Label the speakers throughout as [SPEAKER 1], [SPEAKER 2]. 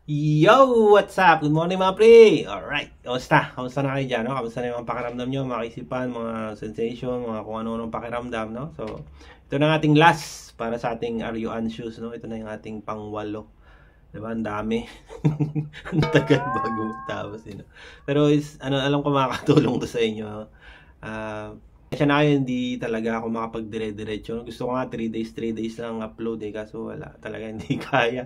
[SPEAKER 1] Yo! What's up? Good morning mga pre! Alright, kamusta? Kamusta na kayo dyan? No? Kamusta na yung mga pakiramdam nyo, mga isipan, mga sensation, mga kung ano-anong pakiramdam, no? So, ito na ang ating last para sa ating Are You Anxious, no? Ito na yung ating pang-walo. Diba? Ang dami. Ang tagal bago tapos, Pero alam ko makakatulong to sa inyo. Kasi na kayo, hindi talaga ako makapag-dire-diretso. Gusto ko nga 3 days lang upload kaso wala. Talaga hindi kaya.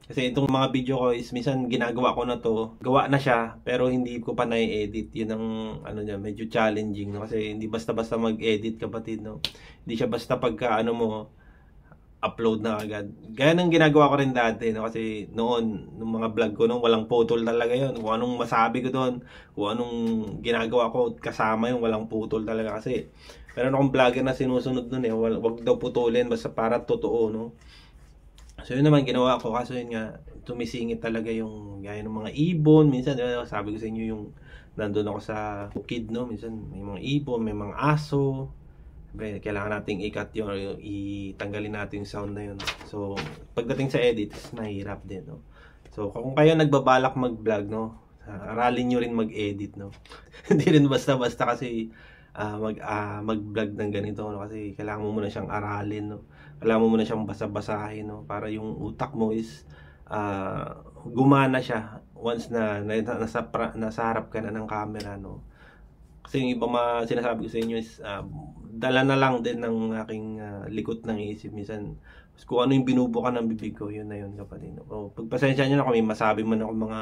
[SPEAKER 1] Kasi itong mga video ko is minsan ginagawa ko na to. Gawa na siya, pero hindi ko pa na-edit. Yun ang medyo challenging. No? Kasi hindi basta-basta mag-edit, kapatid. No? Hindi siya basta pagka upload na agad. Gaya ng ginagawa ko rin dati, no? Kasi noon, nung mga vlog ko, walang putol talaga yun. Kung anong masabi ko doon, kung anong ginagawa ko, kasama yung walang putol talaga. Kasi, meron akong vlogger na sinusunod nun wag daw putulin, basta para totoo, no? So yun naman ginawa ko, kaso yun nga, tumisingit talaga yung gaya ng mga ibon. Minsan, sabi ko sa inyo yung nandun ako sa bukid, no? Minsan, may mga ibon, may mga aso. Kailangan nating i-cut yun, itanggalin natin yung sound na yun. So, pagdating sa edit, mahirap din, no? So, kung kayo nagbabalak mag-vlog, no? Aralin nyo rin mag-edit, no? Hindi rin basta-basta kasi mag-vlog ng ganito, no? Kasi kailangan mo muna siyang aralin, no? Kailangan mo muna siyang basa-basahin, no? Para yung utak mo is gumana siya once na nasa harap ka na ng camera, no? Kasi yung ibang sinasabi ko sa inyo is dala na lang din ng aking likot ng isip. Minsan, kung ano yung binubuka ng bibig ko, yun na yun, kapatid. O, pagpasensya nyo na kung may masabi man ako mga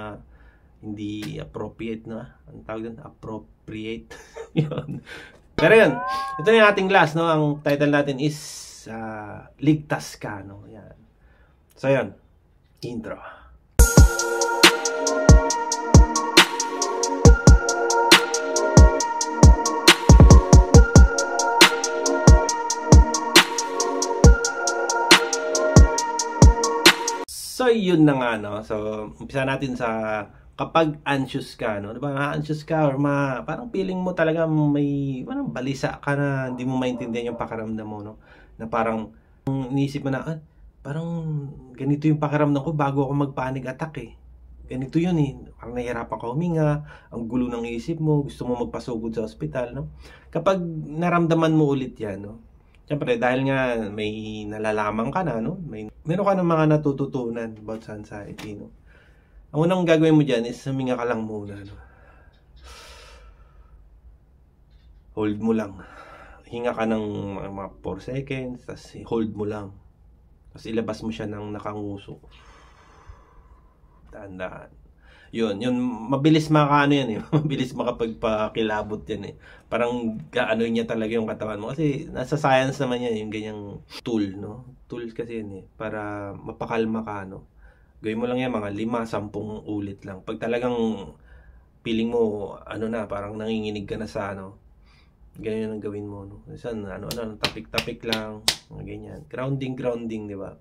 [SPEAKER 1] hindi appropriate na. Ang tawag doon? Appropriate. Yun. Pero yun, ito na yung ating last, no? Ang title natin is Ligtas Ka, no? Yan. So yun, intro. So, yun na nga, no? So, umpisa natin sa kapag anxious ka, no? Diba, na-anxious ka or parang feeling mo talaga may balisa ka na hindi mo maintindihan yung pakiramdam mo, no? Na parang iniisip mo na, parang ganito yung pakiramdam ko bago ako mag-panic attack, Ganito yun, Parang nahihirapan ka huminga, ang gulo ng isip mo, gusto mo magpasugod sa ospital, no? Kapag naramdaman mo ulit yan, no? Siyempre, dahil nga may nalalaman ka na, no? Meron ka ng mga natututunan about sa anxiety, no? Ang unang gagawin mo dyan is huminga ka lang muna, no? Hold mo lang. Hinga ka ng mga 4 seconds, tapos hold mo lang. Tapos ilabas mo siya ng nakanguso. Dahan-dahan. Yun, mabilis makaano yan Mabilis makapagpakilabot yan Parang gaano niya talaga yung katawan mo. Kasi nasa science naman yan, yung ganyang tool, no? Tools kasi yan para mapakalma ka, no? Gawin mo lang yan, mga 5-10 ulit lang. Pag talagang feeling mo, parang nanginginig ka na sa ganyan ang gawin mo, no? Minsan, tapik-tapik lang, mga ganyan. Grounding, di ba?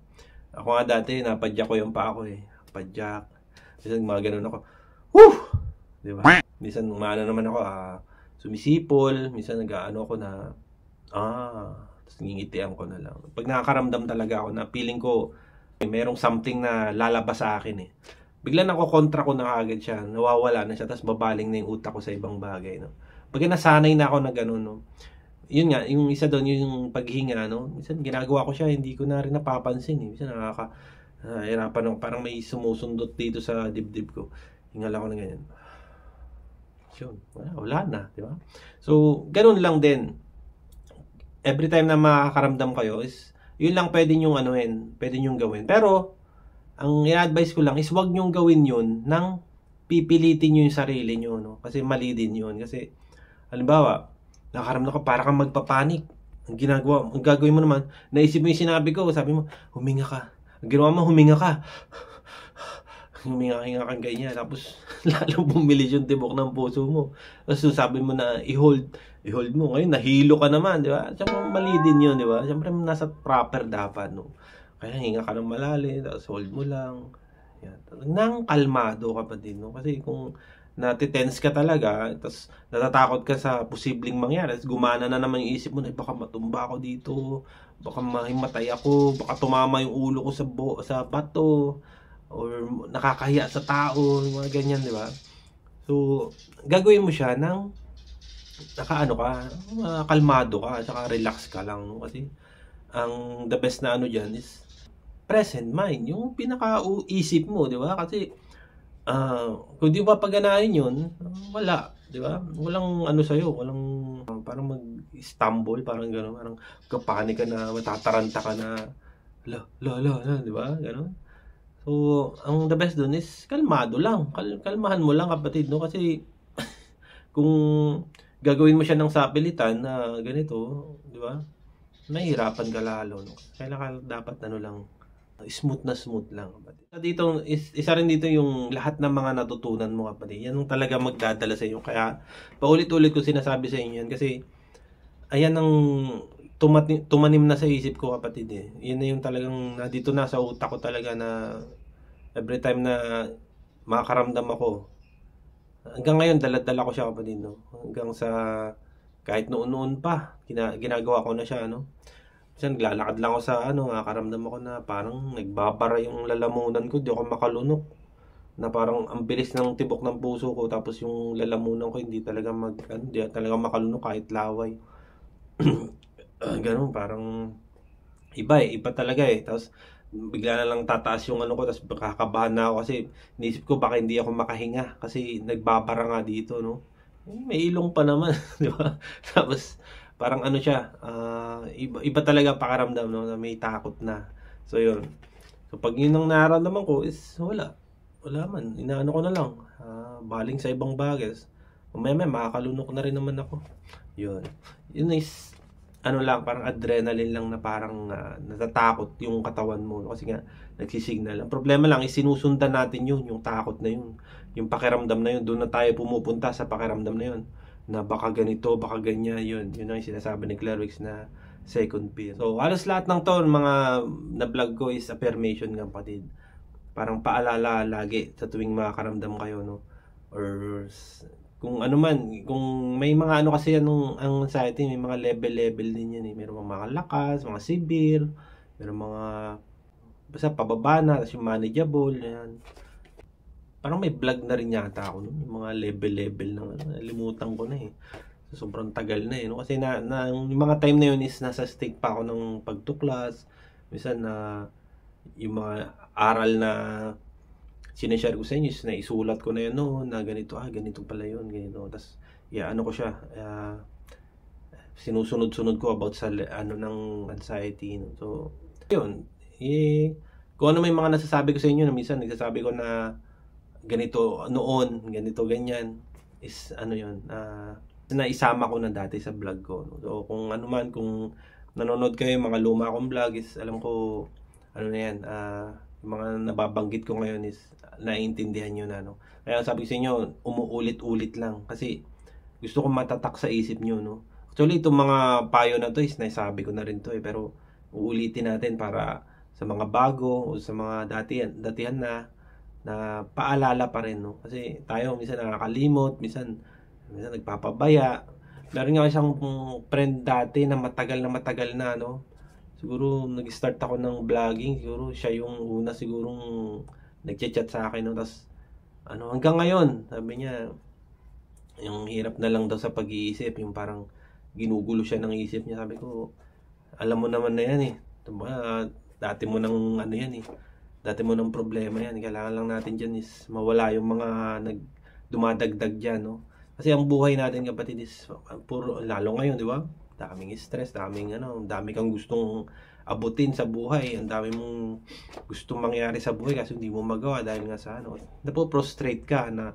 [SPEAKER 1] Ako nga dati, napadyak ko yung pa ako Padyak. Minsan mga ganun ako. Woo! Di ba? Minsan naman ako, sumisipol. Minsan nag-aano ako na, tapos ngingitian ko na lang. Pag nakakaramdam talaga ako na feeling ko, merong something na lalabas sa akin Bigla na kontra ko na agad siya. Nawawala na siya. Tapos babaling na yung utak ko sa ibang bagay, no? Pag nasanay na ako na ganun, no? Yun nga, yung isa doon, yung paghinga, no? Minsan ginagawa ko siya, hindi ko na rin napapansin, Minsan hirapan ako, parang may sumusundot dito sa dibdib ko. Hingal ako na ganyan. Yun, wala na, di ba? So, ganun lang din. Every time na makakaramdam kayo is, yun lang pwede nyong pwede nyong gawin. Pero, ang i-advise ko lang is wag nyong gawin yun nang pipilitin nyo yung sarili nyo, no? Kasi mali din yun. Kasi, halimbawa, nakakaramdam ka, para kang magpapanik. Ang gagawin mo naman, naisip mo yung sinabi ko, sabi mo, huminga ka. Ang ginawa mo, huminga ka. Huminga kang ganyan. Tapos, lalong bumilis yung tibok ng puso mo. Tapos, sabi mo na, i-hold mo. Ngayon, nahilo ka naman, di ba? Siyempre, mali din yun, di ba? Siyempre, nasa proper dapat, no? Kaya, hinga ka ng malalim, tapos hold mo lang. Yan. Nang kalmado ka pa din, no? Kasi kung natitense ka talaga, tapos natatakot ka sa posibleng mangyari, tapos gumana na naman yung isip mo na, baka matumba ako dito, baka mahimatay ako, baka tumama yung ulo ko sa bato, or nakakahiya sa tao, mga ganyan, di ba? So, gagawin mo siya ng nakaano ka, kalmado ka, saka relax ka lang, no? Kasi ang the best na ano diyan is present mind, yung pinaka-isip mo, di ba? Kasi kung di mo papaganahin yun, wala, di ba? Walang ano sa'yo, walang parang mag-stumble, parang gano'n, parang kapani ka na, matataranta ka na, di ba? Gano'n. So, ang the best dun is kalmado lang. Kalmahan mo lang, kapatid, no? Kasi kung gagawin mo siya ng sapilitan na ganito, di ba? Mahihirapan ka lalo, no? Kailangan dapat ano lang, smooth lang, kapatid. Dito, isa rin dito yung lahat ng mga natutunan mo, kapatid. Yan yung talaga magdadala sa iyo. Kaya, paulit-ulit ko sinasabi sa inyo yan. Kasi, ayan ang tumanim na sa isip ko, kapatid. Yan na yung talagang, dito na sa utak ko talaga na every time na makakaramdam ako, hanggang ngayon, dala-dala ko siya, kapatid, no? Hanggang sa, kahit noon-noon pa, ginagawa ko na siya, no? Minsan, naglalakad lang ako sa nakakaramdam ako na parang nagbabara yung lalamunan ko, di ako makalunok. Na parang ang bilis ng tibok ng puso ko, tapos yung lalamunan ko hindi talaga hindi talaga makalunok kahit laway. Ganun, parang iba talaga eh. Tapos bigla na lang tataas yung ko, tapos kakabahan na ako kasi naisip ko baka hindi ako makahinga kasi nagbabara nga dito, no? May ilong pa naman, di ba? Tapos parang siya, iba talaga pakaramdam, no? Na may takot na. So yun. So pag yun ang nararamdaman ko is wala man, inaano ko na lang, baling sa ibang bagay. Mamaya makakalunok na rin naman ako. Yun is lang, parang adrenaline lang na parang natatakot yung katawan mo, kasi nga nagsisignal. Ang problema lang is sinusundan natin yun, yung takot na yun, yung pakiramdam na yun. Doon na tayo pumupunta sa pakiramdam na yun, na baka ganito, baka ganyan. Yun ang sinasabi ni Clairwix na second fear. So halos lahat ng to mga na vlog ko is affirmation ng kapatid. Parang paalala lagi sa tuwing makakaramdam kayo, no? Or kung ano man, kung may mga kasi ang anxiety, may mga level din yan eh. Meron mga lakas, mga severe, meron mga basta pababa na, tapos yung manageable, yan. Parang may vlog na rin yata ako, no? Yung mga level na nalimutan ko na eh. So, sobrang tagal na eh, no? Kasi yung mga time na yun is nasa state pa ako ng pagtuklas. Minsan yung mga aral na sinashare ko sa inyo is na isulat ko na yun noon, na ganito, ganito pala yun, ganito. Tapos, ko siya, sinusunod-sunod ko about sa ng anxiety, no? So, yun, kung ano may mga nasasabi ko sa inyo, na minsan nagsasabi ko na ganito noon, ganito, ganyan, is yun, na isama ko na dati sa vlog ko, no? So, kung ano man, kung nanonood kayo yung mga luma kong vlog, is alam ko, na yan, yung mga nababanggit ko ngayon is naiintindihan nyo na, no? Kaya sabi ko sa inyo, umuulit-ulit lang, kasi gusto kong matatak sa isip nyo, no? Actually, itong mga payo na to is naisabi ko na rin to pero uulitin natin para sa mga bago o sa mga datihan na paalala pa rin, no? Kasi tayo minsan nakakalimot, minsan nagpapabaya. Meron nga isang friend dati na matagal na, no? Siguro nag-start ako ng vlogging, siguro siya yung una sigurong nagchat-chat sa akin, no? Tapos hanggang ngayon, sabi niya yung hirap na lang daw sa pag-iisip, yung parang ginugulo siya ng isip niya. Sabi ko, alam mo naman na yan eh. Dati mo nang yan eh. Dati mo nang problema yan. Kailangan lang natin dyan is mawala yung mga dumadagdag dyan, no? Kasi ang buhay natin, kapatid, is puro, lalo ngayon, di ba? Daming stress, dami kang gustong abutin sa buhay, ang dami mong gustong mangyari sa buhay kasi hindi mo magawa dahil nga sa napo-prostrate ka na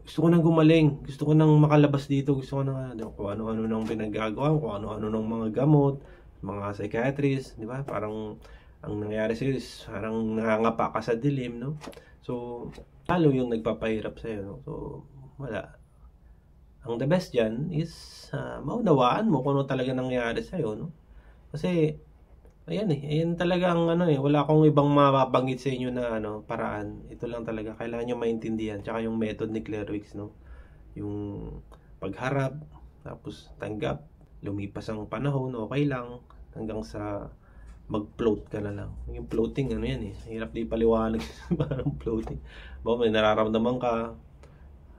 [SPEAKER 1] gusto ko nang gumaling, gusto ko nang makalabas dito, gusto ko nang kung ano-ano nang pinagagawa, kung ano-ano nang mga gamot, mga psychiatrist, di ba? Parang ang nangyayari sa'yo is parang nangangapa ka sa dilim, no? So, lalo yung nagpapahirap sa'yo, no? So, wala. Ang the best dyan is maunawaan mo kung ano talaga nangyayari sa'yo, no? Kasi, ayan talaga ang wala akong ibang mababanggit sa inyo na paraan. Ito lang talaga, kailangan nyo maintindihan. Tsaka yung method ni Clairwix, no? Yung pagharap, tapos tanggap, lumipas ang panahon, okay lang, hanggang sa mag-float ka na lang. Yung floating, ano yan eh. Hirap di paliwanag. Parang floating. Baka may nararamdaman ka,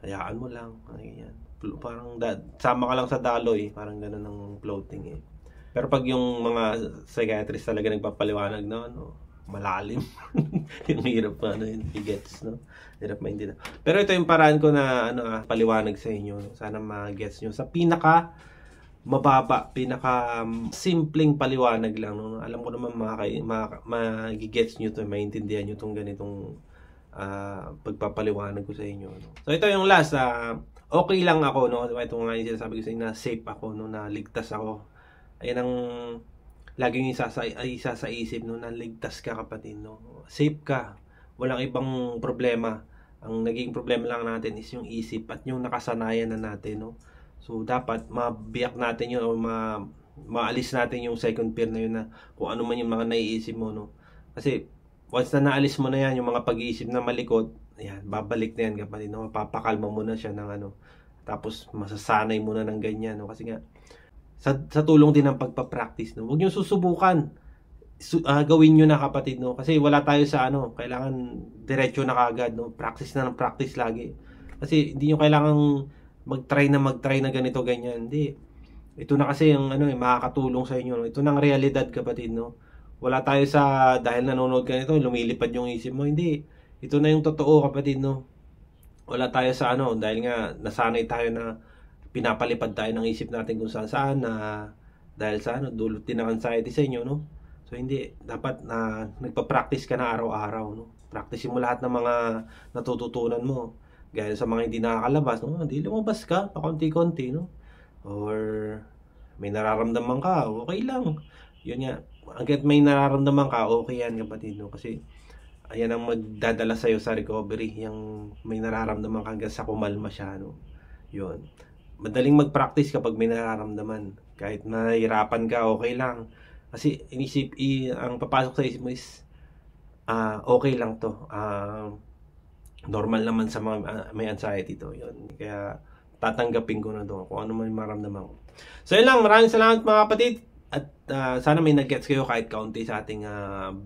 [SPEAKER 1] hayaan mo lang. Ayan. Parang sama ka lang sa daloy. Parang gano'n ng floating eh. Pero pag yung mga psychiatrist talaga nagpapaliwanag na ano, malalim. Yung hirap pa, ano yun, i-gets, no? Hirap maintindihan. Pero ito yung paraan ko na paliwanag sa inyo. No? Sana ma-gets nyo. Sa pinaka mababa, pinaka simpleng paliwanag lang. No? Alam ko naman mag-gets nyo to, maintindihan nyo tong ganitong pagpapaliwanag ko sa inyo. No? So ito yung last. Okay lang ako. No? Ito nga yung sinasabi ko sa inyo na safe ako. No? Na ligtas ako. Ayan ang laging isa sa isip. No? Na ligtas ka kapatid. No? Safe ka. Walang ibang problema. Ang naging problema lang natin is yung isip at yung nakasanayan na natin. No? So, dapat mabiyak natin yun o maalis natin yung second fear na yun na kung ano man yung mga naiisip mo, no? Kasi, once na naalis mo na yan, yung mga pag-iisip na malikot, yan, babalik na yan kapatid, no? Papakalma mo na siya ng ano. Tapos, masasanay mo na ng ganyan, no? Kasi nga, sa tulong din ng pagpapractice, no? Huwag nyo susubukan. Gawin nyo na kapatid, no? Kasi wala tayo sa ano, kailangan diretso na kagad, no? Practice na ng practice lagi. Kasi, hindi nyo kailangan mag-try na ganito ganyan. Hindi. Ito na kasi yung makakatulong sa inyo. No? Ito nang realidad kapatid, no. Wala tayo sa dahil nanonood ka nito, lumilipad yung isip mo. Hindi. Ito na yung totoo kapatid, no. Wala tayo sa dahil nga nasanay tayo na pinapalipad tayo ng isip natin kung saan na dahil sa dulot din ng anxiety sa inyo, no. So hindi dapat na nagpa-practice ka na araw-araw, no. Practice mo lahat ng mga natututunan mo. Gaya sa mga hindi nakakalabas, no? Hindi lumabas ka, pakunti-kunti, no? Or may nararamdaman ka, okay lang. Yun nga, hanggat may nararamdaman ka, okay yan kapatid, no? Kasi ayan ang magdadala sa'yo sa recovery, yung may nararamdaman ka hanggang sa kumalma siya, no? Yun. Madaling mag-practice kapag may nararamdaman. Kahit nahihirapan ka, okay lang. Kasi ang papasok sa isip mo is, okay lang to. Normal naman sa mga may anxiety to. Yun. Kaya tatanggapin ko na doon kung ano man maramdaman ko. So yun lang, maraming salamat mga kapatid. At sana may nag-gets kayo kahit kaunti sa ating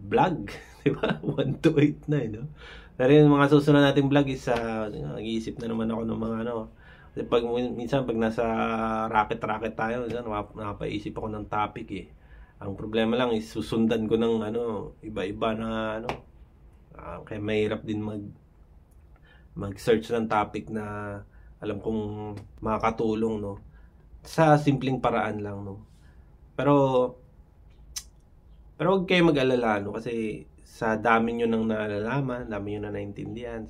[SPEAKER 1] vlog. Diba? 1 to 8 na no? Pero yung mga susunod nating vlog is nag-iisip na naman ako ng mga kasi minsan pag nasa racket tayo, napaisip ako ng topic eh. Ang problema lang is susundan ko ng iba-iba na kaya mahirap din mag-search ng topic na alam kong makakatulong, no? Sa simpleng paraan lang, no? Pero huwag kayo mag-alala, no? Kasi sa dami nyo nang nalalaman, dami nyo na naintindihan,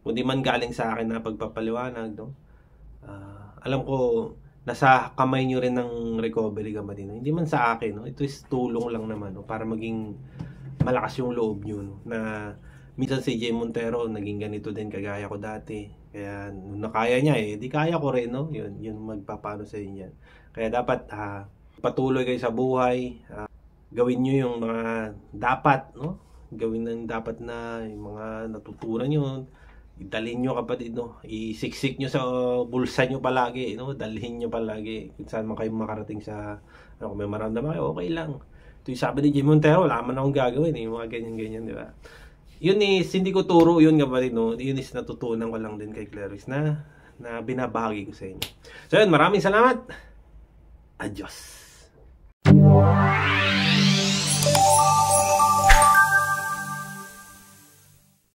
[SPEAKER 1] kung di man galing sa akin na pagpapaliwanag, no? Alam ko, nasa kamay nyo rin ng recovery kapatid, no? Hindi man sa akin, no? Ito is tulong lang naman, no? Para maging malakas yung loob nyo, no? Na minsan si Jay Montero naging ganito din kagaya ko dati. Kaya nakaya niya di kaya ko rin, no? Yun magpapano sa inyo yan. Kaya dapat patuloy kayo sa buhay. Gawin niyo yung mga dapat, no? Gawin ng dapat na yung mga natutunan niyo. Idalhin niyo kapatid, no? Isiksik niyo sa bulsa niyo palagi, no? Dalhin niyo palagi kung saan man kayo makarating sa kung may maramdaman kayo, okay lang. Ito yung sabi ni Jay Montero, wala man akong gagawin, yung mga ganyan-ganyan, di ba? Yun is, hindi ko turo yun kapatid, no? Yun is natutunan ko lang din kay Clarice na binabahagi ko sa inyo. So yun, maraming salamat. Adios.